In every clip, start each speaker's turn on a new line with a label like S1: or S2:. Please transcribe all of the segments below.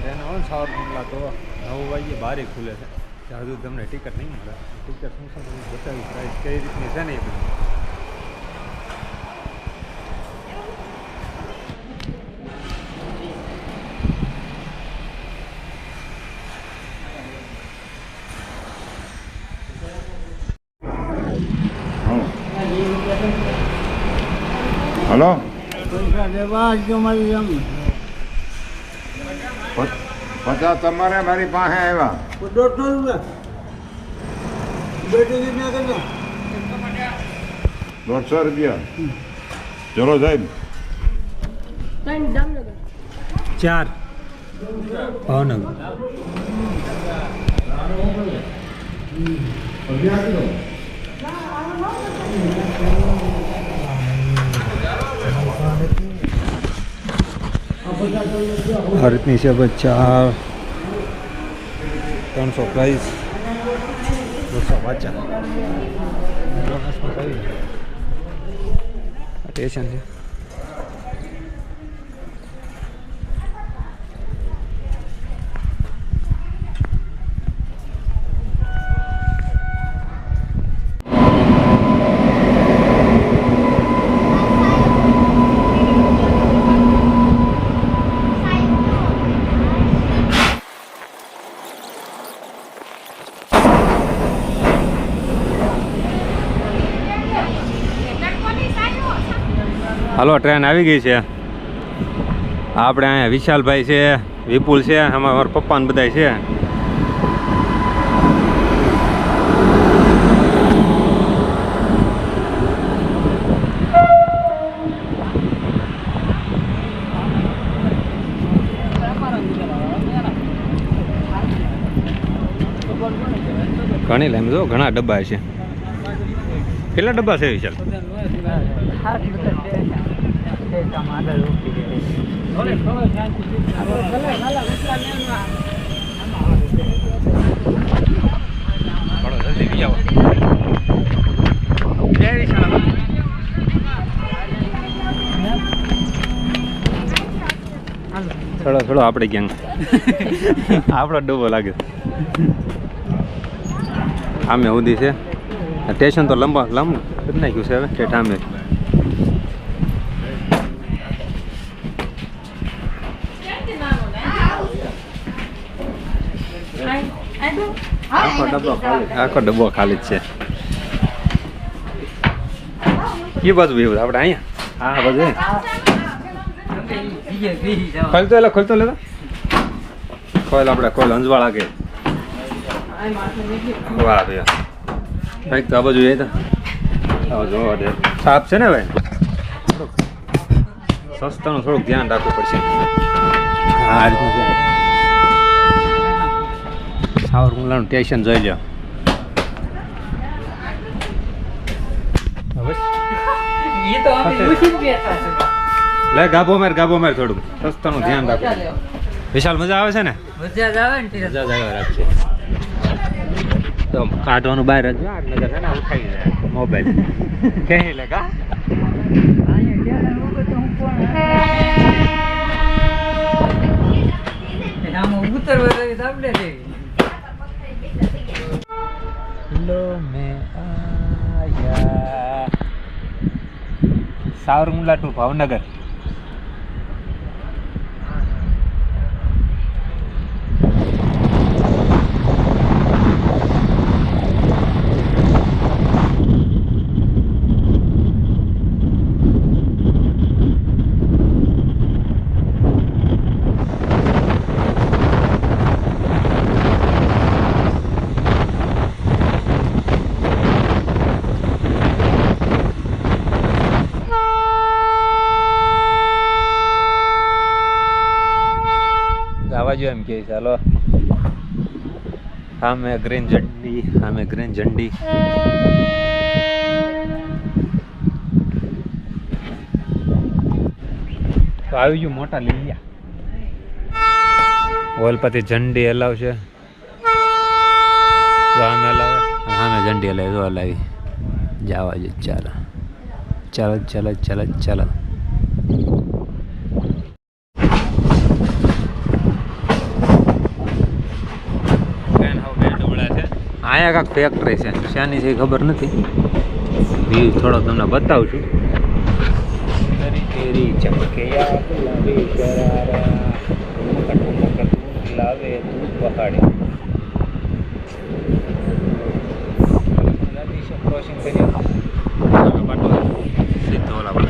S1: Train આવે ને સાવરકુંડલા તો 9 વાગ્યે બારી ખુલે છે ત્યાં હજુ તમને ટિકિટ નહીં મળે. ટિકિટ શું છે તમને બતાવી પ્રાઇસ કઈ રીતની છે ને એ બધી.
S2: હલો પચાસ તમારે મારી પાસે આવ્યા 150 રૂપિયા. ચલો સાહેબ
S1: 4 ભાવનગર. આ રીતની છે બસ 4 300 પ્રાઇસ 250. સ્ટેશન છે. હાલો ટ્રેન આવી ગઈ છે. આપણે અહીંયા વિશાલભાઈ છે, વિપુલ છે, આમાં મારા પપ્પા ને બધા છે. ઘણી લાઈન જો ઘણા ડબ્બા છે. કેટલા ડબ્બા છે વિશાલ? થોડો આપણે ક્યાંક આપણો ડબ્બો લાગે. આમે સુધી છે સ્ટેશન તો લાંબ કરી નાખ્યું છે હવે ઠેઠ આમે. આખો ડબ્બો ખાલી જ છે. એ બાજુ એવું આપણે અહીંયા હા બાજુ ખોલતો લેતો ખોલ આપણે ખોલ અંજવાળા કે વાહ ભાઈ કંઈક તો આ બાજુ એ તો જોવા દે સાફ છે ને ભાઈ. સસ્તાનું થોડુંક ધ્યાન રાખવું પડશે. આ રીતનું છે. સાવરકુંડલાનું સ્ટેશન જોઈ લો. લે ગાભો માર થોડુંક સસ્તાનું ધ્યાન રાખવું. વિશાલ મજા આવે છે ને? મજા આવે રાખશે તો કાઢવાનું બહાર જ નજર છે ને ઉઠાઈ જાય મોબાઈલ કહી લે કા સાવરકુંડલા ટુ ભાવનગર. એમ કે ચાલો સામે ગ્રીન ઝંડી તો આવી ગયું મોટા લીલિયા. ઓલપતિ ઝંડી હલાવશે તો આમે હલાવે સામે ઝંડી હલાવી તો હલાવી જવા જ. ચાલો અહીંયા કાંક ફેક્ટરી છે, શાની છે ખબર નથી. વ્યૂ થોડો તમને બતાવું છું. તેરી ચમકિયા ગુલાબી શરારા લાવે દૂધ પહાડી ક્રોસિંગ કરી સીધો ઓલા પર.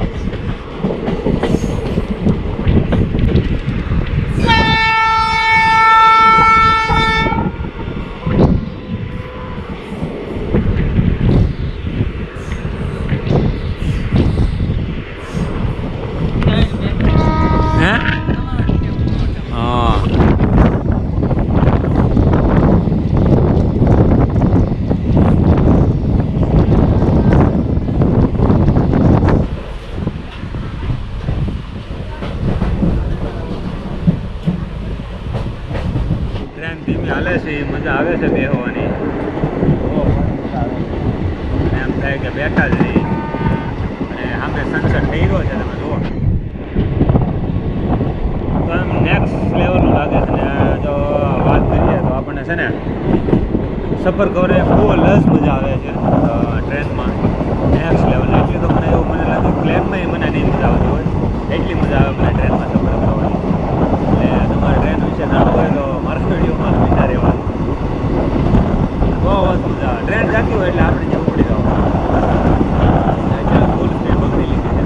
S1: ચાલે છે, મજા આવે છે બેહવાની. એમ થાય કે બેઠા જ રહી. અને સામે સનસેટ થઈ રહ્યો છે, તમે જુઓ તો એમ નેક્સ્ટ લેવલનું લાગે છે. ને જો વાત કરીએ તો આપણને છે ને સફર કરે ફૂલ જ મજા આવે છે ટ્રેનમાં. નેક્સ્ટ લેવલ એટલી તો મને એવું મને લાગે પ્લેનમાં મને નહીં મજા આવતી હોય એટલી મજા આવે મને ટ્રેનમાં સફર કરવાની. એટલે તમારે ટ્રેન વિશે જાણવું હોય તો મારા વિડીયોમાં વિચાર રહેવાનું. બહુ મજા આવે. ટ્રેન જાતી હોય એટલે આપણે ત્યાં ઉપડી જવાનું. ફૂલ સ્પીડ પકડી લીધી છે.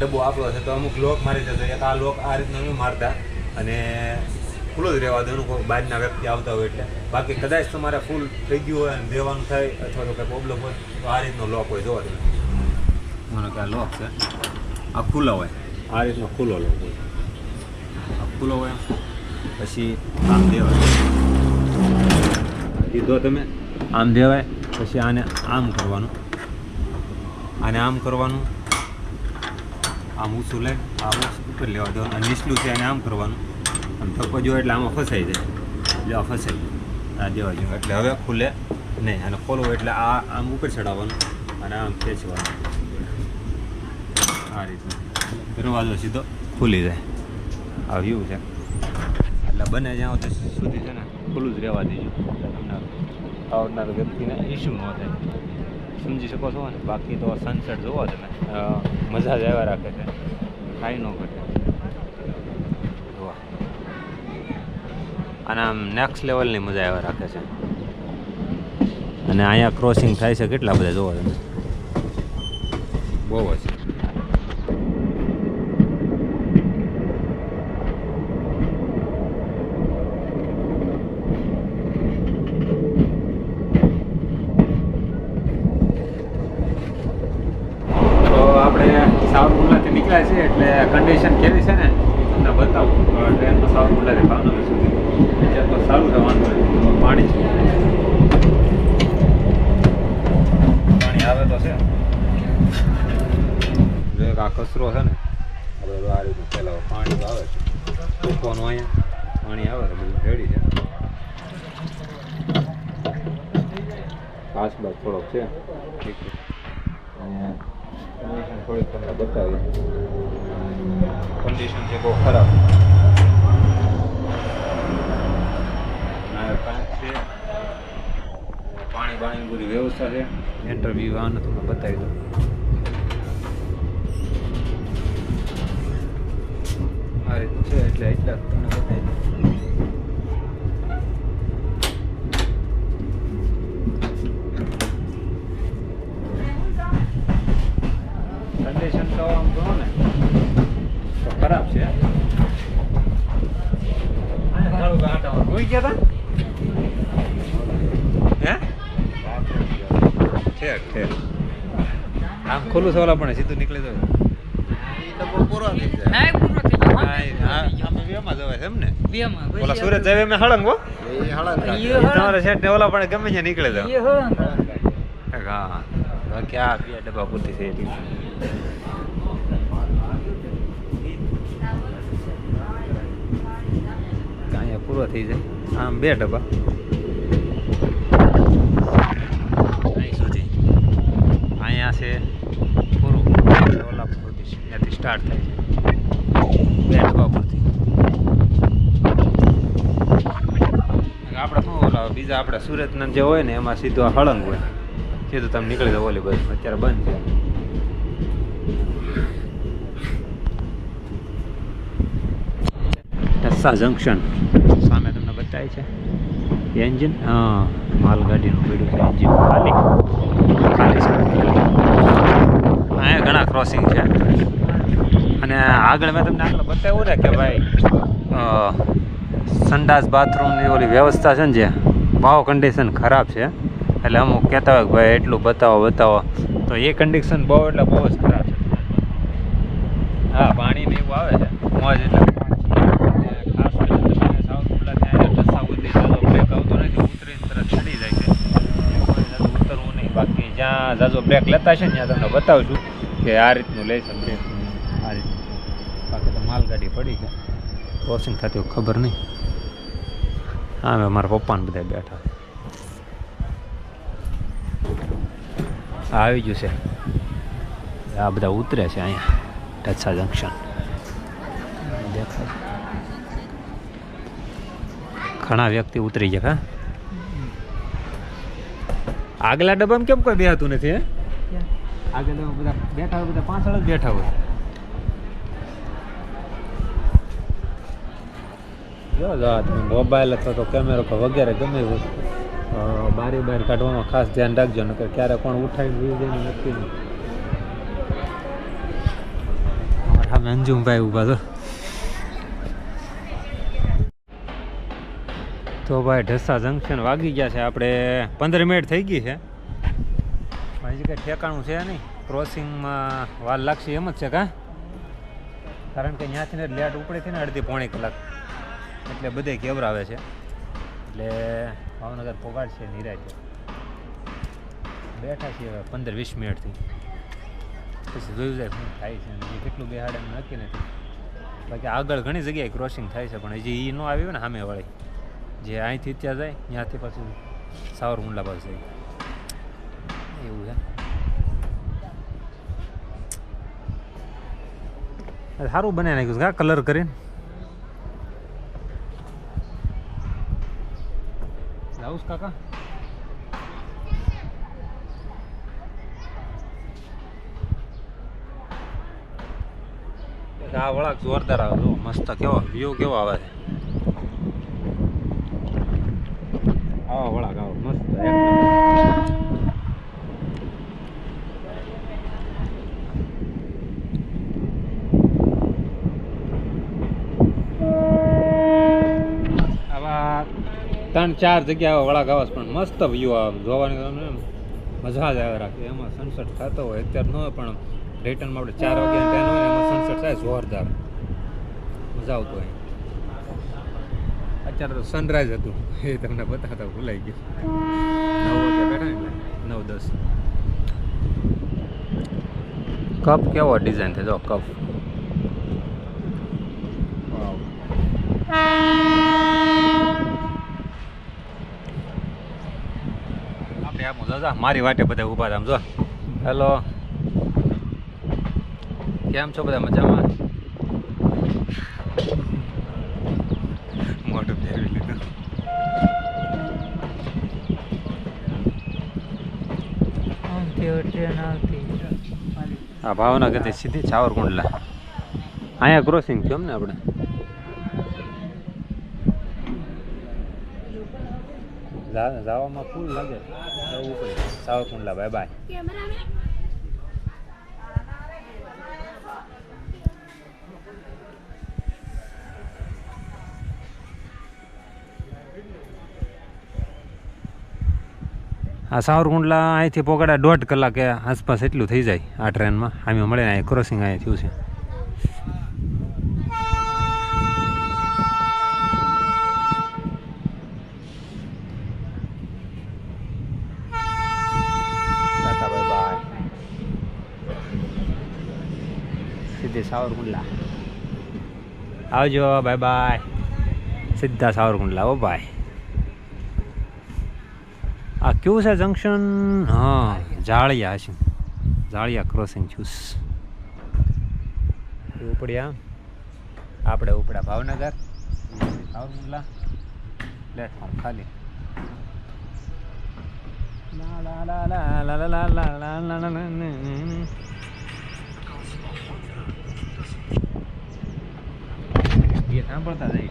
S1: ડબ્બો આપણો છે તો અમુક લોક મારી જતો. એક આ લોક આ રીતના નહીં મારતા અને ફૂલ જ રહેવા દો કોઈ બહારના વ્યક્તિ આવતા હોય એટલે. બાકી કદાચ તમારે ફૂલ થઈ ગયું હોય અને દેવાનું થાય અથવા તો કંઈ પ્રોબ્લેમ હોય તો આ રીતનો લોક હોય. જોવા તમે માનો કે આ લોક છે, આ ખુલ્લો હોય, આ રીતનો ખુલ્લો લોક હોય. આ ખુલ્લો હોય પછી આમ દેવાય, દીધો તમે આમ દેવાય. પછી આને આમ કરવાનું, આને આમ કરવાનું, આમ ઊંચું લઈ આમ ઉપર લેવા દેવાનું. અને નીચલું છે અને આમ કરવાનું. આમ થપ્પો જો એટલે આમાં ફસાઈ જાય. એટલે આ ફસાઈ આ દેવા જોઈએ. એટલે હવે ખુલે નહીં. અને ખોલવું એટલે આ આમ ઉપર ચડાવવાનું અને આમ ખેંચવાનું. આ રીતનું દરવાજો સીધો ખુલી જાય. આ વ્યૂ છે. એટલે બને જ્યાં સુધી છે ને ખુલ્લું જ રહેવા દેજો. તમને આવનાર વ્યક્તિને ઇસ્યુ ન થાય. સમજી શકો છો ને. બાકી તો સનસેટ જોવો તમે મજા જ આવ્યા રાખે છે, કાંઈ ન ઘટે. જોવા અને આમ નેક્સ્ટ લેવલની મજા આવ્યા રાખે છે. અને અહીંયા ક્રોસિંગ થાય છે કેટલા બધા જોવો તમે, બહુ જ. સાવરકુંડલાથી નીકળ્યા છે એટલે કન્ડિશન કેવી છે ને તમને બતાવું. ટ્રેનમાં સાવરકુંડલાથી ભાવનગર સુધી બીજા તો સારું રહેવાનું હોય. પાણી છે, પાણી આવે તો છે. જો એક આ કચરો છે ને આપણે આ રીતનું પહેલાં પાણી આવે છે ટૂંકવાનું. અહીંયા પાણી આવે તો બધું રેડી છે. આસપાસ થોડોક છે ઠીક છે. અને થોડીક તમને બતાવી કન્ડિશન છે બહુ ખરાબ. છે પાણી બાણીની પૂરી વ્યવસ્થા છે. ઇન્ટરવ્યૂ આને તમને બતાવી દઉં. આ રીતનું છે એટલે એટલા તમને બતાવી દઉં. કન્ડિશન તો આમ કહો ને તો ખરાબ છે. થોડુંક આટા હોઈ ગયા હતા હે ઠેક આમ ખોલું સવાલા પણ સીધું નીકળી જાય એમ ને ઓલા સુરત જાય મેં હળંગ હો તમારા શેઠ ને ઓલા પણ ગમે ત્યાં નીકળે જાવ હા બાકી આ 2 ડબ્બા પૂરતી થઈ હતી અહીંયા પૂરો થઈ જાય આમ 2 ડબ્બા અહીં સુધી અહીંયા છે પૂરું ઓલા ત્યાંથી સ્ટાર્ટ થાય છે 2 ડબ્બા પૂરતી આપણે શું ઓલા બીજા આપણે સુરતના જે હોય ને એમાં સીધું આ હળંગ હોય સીધું તમે નીકળી જાવ ઓલી બસ અત્યારે બંધ છે ઢસા જંકશન સામે તમને બતાવે છે એન્જિન હા માલગાડીનું પડ્યું છે એન્જિન ખાલી છે અહીંયા ઘણા ક્રોસિંગ છે અને આગળ મેં તમને આગળ બતાવ્યું ને કે ભાઈ સંડાસ બાથરૂમની ઓલી વ્યવસ્થા છે ને જે બહુ કન્ડિશન ખરાબ છે એટલે અમુક કહેતા હોય કે ભાઈ એટલું બતાવો તો એ કન્ડિશન બહુ એટલે બહુ જ ખરાબ છે હા પાણી ને એવું આવે છે મોજ એટલે ખાસ કરીને તમે સાઉથ કુંડલા ત્યાં રસ્તા ઉતરી જાજો બ્રેક આવતો નથી ઉતરીને તરત ચડી જાય છે ઉતરવું નહીં બાકી જ્યાં જાજો બ્રેક લેતા છે ને ત્યાં તમને બતાવશું કે આ રીતનું લે છે બ્રેક આ રીતનું બાકી તો માલગાડી પડી છે ક્રોસિંગ થતી ખબર નહીં હા મેં મારા પપ્પાને બધા બેઠા આવી ગયું છે આ બધા ઉતરે છે અહીંયા ઢસા જંકશન દેખાય ઘણા વ્યક્તિ ઉતરી ગયા હા આગલા ડબ્બામાં કેમ કોઈ બેહતું નથી હે આગળ બધા બેઠા હોય બધા પાછળ જ બેઠા હોય જો તમે મોબાઈલ અથવા તો કેમેરો વગેરે ગમે બારી બહાર કાઢવામાં ખાસ ધ્યાન રાખજો નકર ક્યારે કોણ ઉઠાવીને વી જઈને નક્કી નહીં સામે અંજુમભાઈ ઊભા તો ભાઈ ઢસા જંકશન વાગી ગયા છે આપણે 15 મિનિટ થઈ ગઈ છે હજી કંઈ ઠેકાણું છે નહીં ક્રોસિંગમાં વાર લાગશે એમ જ છે કાં કારણ કે ત્યાંથી લેટ ઉપડેથી ને અડધી પોણી કલાક એટલે બધે કેવરાવે છે એટલે ભાવનગર પોગાડ છે નિરાજ બેઠા છીએ હવે 15-20 મિનિટથી પછી જોયું જાય શું થાય છે એ કેટલું બેહાડે નક્કી નથી બાકી આગળ ઘણી જગ્યાએ ક્રોસિંગ થાય છે પણ હજી એ ન આવ્યું ને સામે વાળી જે અહીંથી ત્યાં જાય ત્યાંથી પાછું સાવરકુંડલા પાસે જાય એવું છે સારું બને નાખ્યું કા કલર કરીને લાવું કાકા આ વળાક જોરદાર આવે મસ્ત કેવો વ્યૂ કેવો આવે છે આવો વળાક આવો મસ્ત આવા 3-4 જગ્યા વળાક આવે પણ મસ્ત વ્યૂ આવે જોવાની મજા જ આવે રાખે એમાં સનસેટ થતો હોય અત્યારે ન હોય પણ રિટર્નમાં આપણે 4 વાગ્યા ટ્રેન હોય એમાં સનસેટ થાય જોરદાર મજા આવતો હોય અત્યારે તો સનરાઈઝ હતું એ તમને બતાવતા ભૂલાઈ ગયું 9 વાગે બેઠા ને 9-10 કપ કેવો ડિઝાઇન છે જો કપ આપણે આમ દાદા મારી વાટે બધા ઊભા હતા આમ જો હેલો કેમ છો બધા મજામાં મોઢું ફેરવી લીધું હા ભાવનગરથી સીધી સાવરકુંડલા અહીંયા ક્રોસિંગ થયું ને આપણે જવામાં ફૂલ લાગે જવું પડે સાવરકુંડલા બાય બાય આ સાવરકુંડલા અહીંથી પોગાડા 1.5 કલાકે આસપાસ એટલું થઈ જાય આ ટ્રેનમાં. આમે મળે ને અહીં ક્રોસિંગ અહીં થયું છે. સીધી સાવરકુંડલા આવજો. Bye bye. સીધા સાવરકુંડલા. ઓ ભાઈ આ કયું છે જંક્શન? હા જાળિયા હશે. જાળિયા ક્રોસિંગ છું. ઉપડ્યા આપણે ઉપડ્યા ભાવનગર. સાવરકુંડલા પ્લેટફોર્મ ખાલી. એ સાંભળતા જાય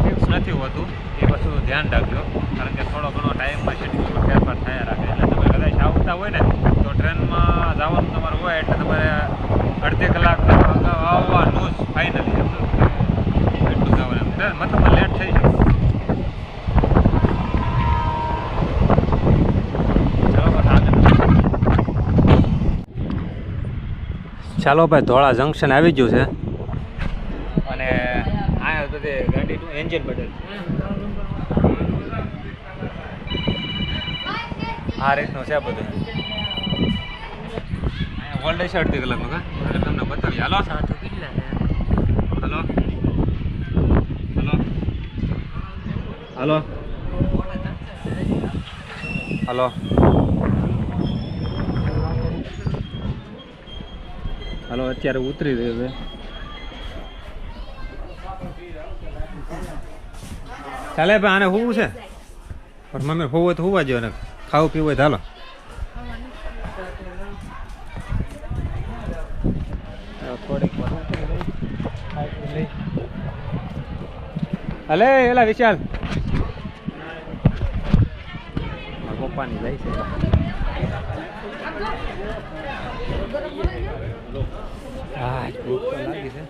S1: ફિક્સ નથી હોતું એ વસ્તુ ધ્યાન રાખજો. કારણ કે થોડો ઘણો ટાઈમમાં શેડ્યુલમાં ફેરફાર થયા રાખે. એટલે તમે કદાચ આવતા હોય ને તો ટ્રેનમાં જવાનું તમારે હોય એટલે તમારે અડધી કલાક અગાઉ આવવાનું જ ફાઇનલી એટલું જવાનું. મતલબ લેટ થઈ જાય. ચાલો ભાઈ ધોળા જંક્શન આવી ગયું છે અને આ બધી ગાડીનું એન્જિન બદલ આ રીતનું છે બધું. અહીંયા વોલ્ટેજ છે 1.5 કલાકનું. કા એટલે તમને બતાવીએ. હાલો હલો હલો હલો હલો હાલો અત્યારે ઉતરી રહ્યું છે. ચાલે ભાઈ આને હોવું છે પણ મમ્મી હોવું હોય તો હોવા જોઈએ ને ખાવું પીવું હોય તો હાલો. હલે એલા વિશાલ પપ્પાની જાય છે. હા ભૂખ તો લાગી છે.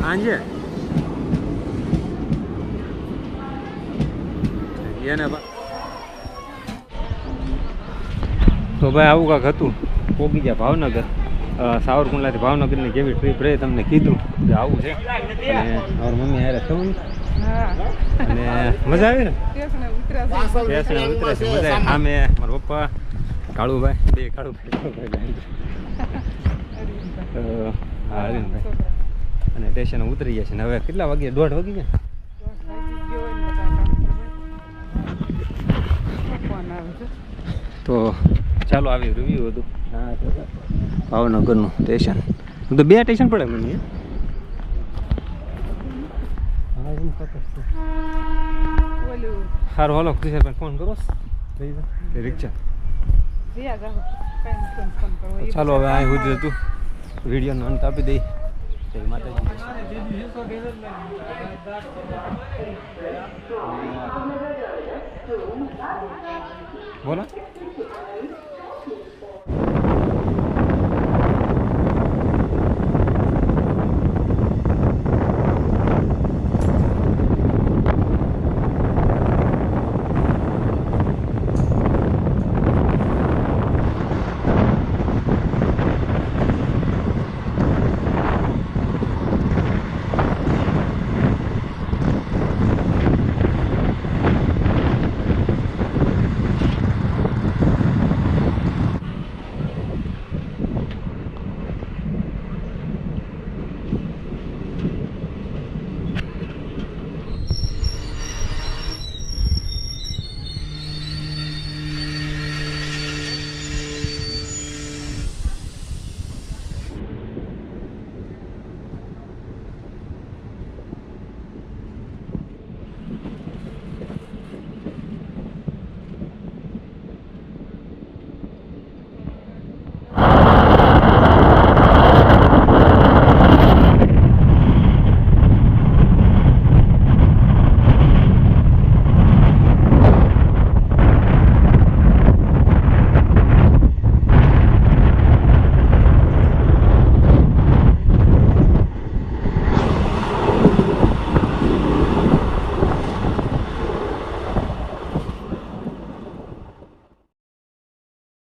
S1: સાંજે એને તો ભાઈ આવું કાંક હતું. પોગી ગયા ભાવનગર. સાવરકુંડલાથી ભાવનગરની કેવી ટ્રીપ રહે તમને કીધું કે આવું છે. અને મારી મમ્મી હારે થયું અને મજા આવી ને સ્ટેશને ઉતરે છે. મજા આવી. સામે મારા પપ્પા કાળુભાઈ બે કાળુભાઈ હા હરીનભાઈ અને સ્ટેશને ઉતરી ગયા છે. ને હવે કેટલા વાગ્યા? 1:30 વાગી ગયા. તો ચાલો આવી રિવ્યુ હતું ભાવનગરનું સ્ટેશન. તો 2 સ્ટેશન પડે મને. સારું હાલો કિશોરભાઈ ફોન કરો રિક્ષા. ચાલો હવે આ સુધી હતું. વિડીયોનો અંત આપી દઈ. જય માતાજી. બોલો.